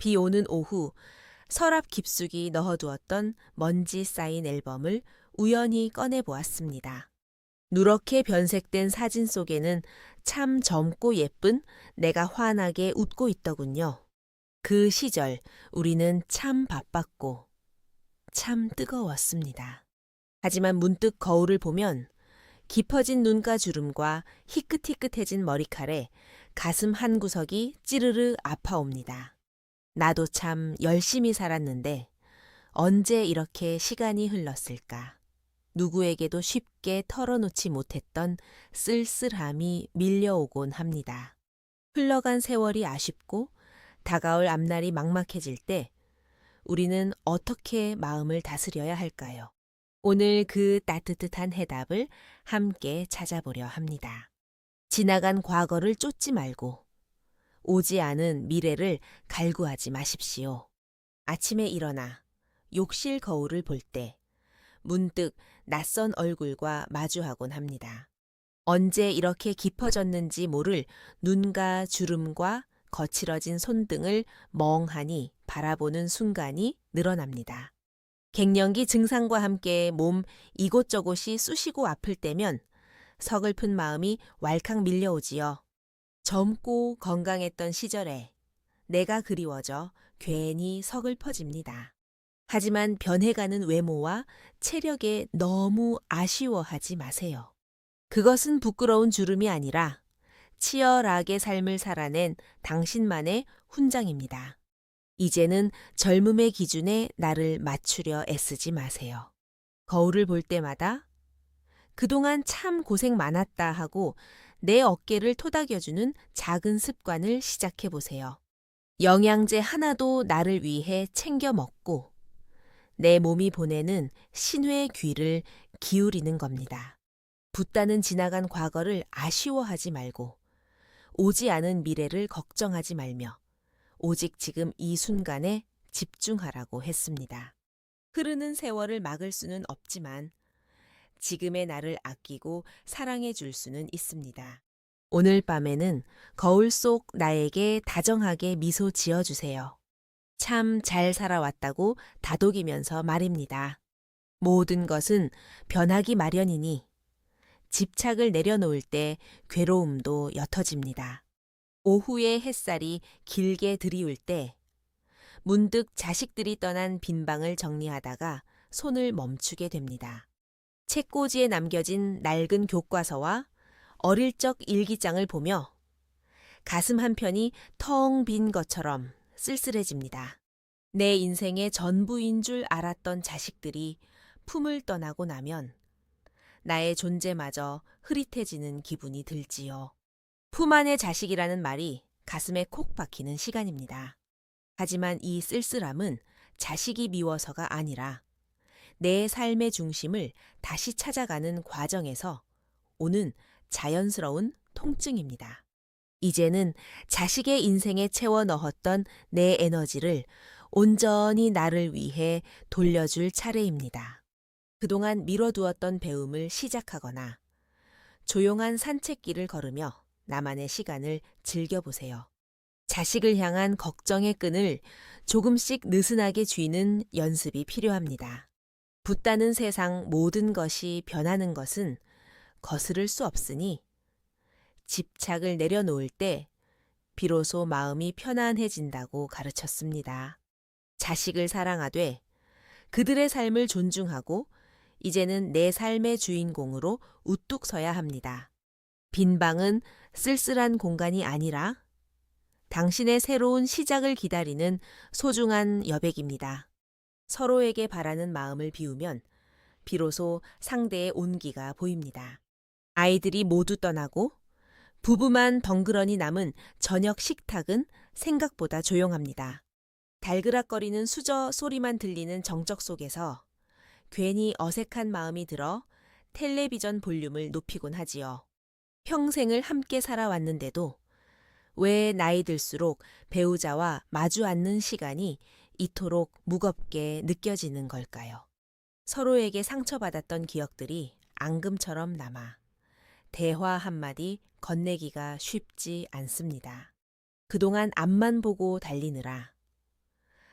비 오는 오후 서랍 깊숙이 넣어두었던 먼지 쌓인 앨범을 우연히 꺼내 보았습니다. 누렇게 변색된 사진 속에는 참 젊고 예쁜 내가 환하게 웃고 있더군요. 그 시절 우리는 참 바빴고 참 뜨거웠습니다. 하지만 문득 거울을 보면 깊어진 눈가 주름과 희끗희끗해진 머리칼에 가슴 한 구석이 찌르르 아파옵니다. 나도 참 열심히 살았는데 언제 이렇게 시간이 흘렀을까? 누구에게도 쉽게 털어놓지 못했던 쓸쓸함이 밀려오곤 합니다. 흘러간 세월이 아쉽고 다가올 앞날이 막막해질 때 우리는 어떻게 마음을 다스려야 할까요? 오늘 그 따뜻한 해답을 함께 찾아보려 합니다. 지나간 과거를 쫓지 말고 오지 않은 미래를 갈구하지 마십시오. 아침에 일어나 욕실 거울을 볼 때 문득 낯선 얼굴과 마주하곤 합니다. 언제 이렇게 깊어졌는지 모를 눈과 주름과 거칠어진 손등을 멍하니 바라보는 순간이 늘어납니다. 갱년기 증상과 함께 몸 이곳저곳이 쑤시고 아플 때면 서글픈 마음이 왈칵 밀려오지요. 젊고 건강했던 시절에 내가 그리워져 괜히 서글퍼집니다. 하지만 변해가는 외모와 체력에 너무 아쉬워하지 마세요. 그것은 부끄러운 주름이 아니라 치열하게 삶을 살아낸 당신만의 훈장입니다. 이제는 젊음의 기준에 나를 맞추려 애쓰지 마세요. 거울을 볼 때마다 그동안 참 고생 많았다 하고 내 어깨를 토닥여주는 작은 습관을 시작해 보세요. 영양제 하나도 나를 위해 챙겨 먹고 내 몸이 보내는 신뢰의 귀를 기울이는 겁니다. 붓다는 지나간 과거를 아쉬워하지 말고 오지 않은 미래를 걱정하지 말며 오직 지금 이 순간에 집중하라고 했습니다. 흐르는 세월을 막을 수는 없지만 지금의 나를 아끼고 사랑해 줄 수는 있습니다. 오늘 밤에는 거울 속 나에게 다정하게 미소 지어주세요. 참 잘 살아왔다고 다독이면서 말입니다. 모든 것은 변하기 마련이니 집착을 내려놓을 때 괴로움도 옅어집니다. 오후의 햇살이 길게 들이울 때 문득 자식들이 떠난 빈방을 정리하다가 손을 멈추게 됩니다. 책꽂이에 남겨진 낡은 교과서와 어릴 적 일기장을 보며 가슴 한편이 텅 빈 것처럼 쓸쓸해집니다. 내 인생의 전부인 줄 알았던 자식들이 품을 떠나고 나면 나의 존재마저 흐릿해지는 기분이 들지요. 품 안의 자식이라는 말이 가슴에 콕 박히는 시간입니다. 하지만 이 쓸쓸함은 자식이 미워서가 아니라 내 삶의 중심을 다시 찾아가는 과정에서 오는 자연스러운 통증입니다. 이제는 자식의 인생에 채워 넣었던 내 에너지를 온전히 나를 위해 돌려줄 차례입니다. 그동안 미뤄두었던 배움을 시작하거나 조용한 산책길을 걸으며 나만의 시간을 즐겨보세요. 자식을 향한 걱정의 끈을 조금씩 느슨하게 쥐는 연습이 필요합니다. 붓다는 세상 모든 것이 변하는 것은 거스를 수 없으니 집착을 내려놓을 때 비로소 마음이 편안해진다고 가르쳤습니다. 자식을 사랑하되 그들의 삶을 존중하고 이제는 내 삶의 주인공으로 우뚝 서야 합니다. 빈 방은 쓸쓸한 공간이 아니라 당신의 새로운 시작을 기다리는 소중한 여백입니다. 서로에게 바라는 마음을 비우면 비로소 상대의 온기가 보입니다. 아이들이 모두 떠나고 부부만 덩그러니 남은 저녁 식탁은 생각보다 조용합니다. 달그락거리는 수저 소리만 들리는 정적 속에서 괜히 어색한 마음이 들어 텔레비전 볼륨을 높이곤 하지요. 평생을 함께 살아왔는데도 왜 나이 들수록 배우자와 마주 앉는 시간이 이토록 무겁게 느껴지는 걸까요? 서로에게 상처받았던 기억들이 앙금처럼 남아 대화 한마디 건네기가 쉽지 않습니다. 그동안 앞만 보고 달리느라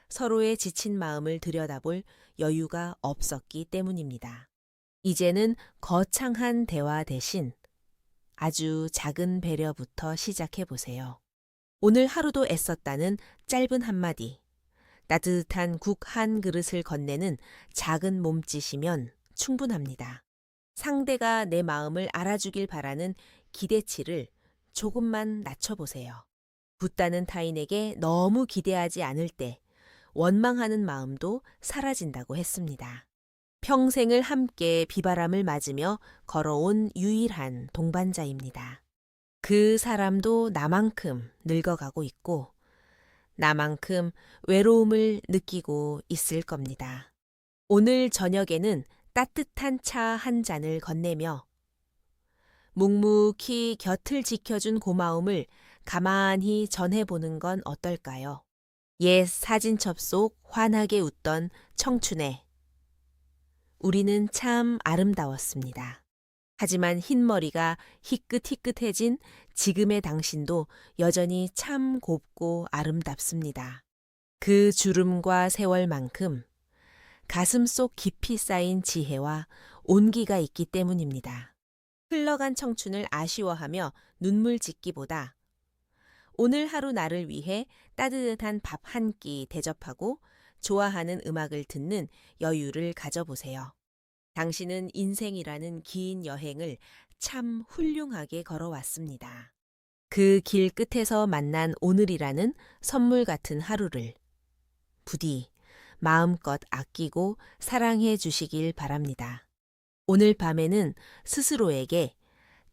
서로의 지친 마음을 들여다볼 여유가 없었기 때문입니다. 이제는 거창한 대화 대신 아주 작은 배려부터 시작해 보세요. 오늘 하루도 애썼다는 짧은 한마디, 따뜻한 국 한 그릇을 건네는 작은 몸짓이면 충분합니다. 상대가 내 마음을 알아주길 바라는 기대치를 조금만 낮춰보세요. 붙다는 타인에게 너무 기대하지 않을 때 원망하는 마음도 사라진다고 했습니다. 평생을 함께 비바람을 맞으며 걸어온 유일한 동반자입니다. 그 사람도 나만큼 늙어가고 있고 나만큼 외로움을 느끼고 있을 겁니다. 오늘 저녁에는 따뜻한 차 한 잔을 건네며 묵묵히 곁을 지켜준 고마움을 가만히 전해보는 건 어떨까요? 옛 사진첩 속 환하게 웃던 청춘에 우리는 참 아름다웠습니다. 하지만 흰머리가 희끗희끗해진 지금의 당신도 여전히 참 곱고 아름답습니다. 그 주름과 세월만큼 가슴 속 깊이 쌓인 지혜와 온기가 있기 때문입니다. 흘러간 청춘을 아쉬워하며 눈물 짓기보다 오늘 하루 나를 위해 따뜻한 밥 한 끼 대접하고 좋아하는 음악을 듣는 여유를 가져보세요. 당신은 인생이라는 긴 여행을 참 훌륭하게 걸어왔습니다. 그 길 끝에서 만난 오늘이라는 선물 같은 하루를 부디 마음껏 아끼고 사랑해 주시길 바랍니다. 오늘 밤에는 스스로에게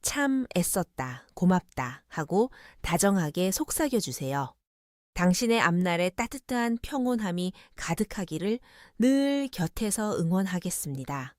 참 애썼다, 고맙다 하고 다정하게 속삭여 주세요. 당신의 앞날에 따뜻한 평온함이 가득하기를 늘 곁에서 응원하겠습니다.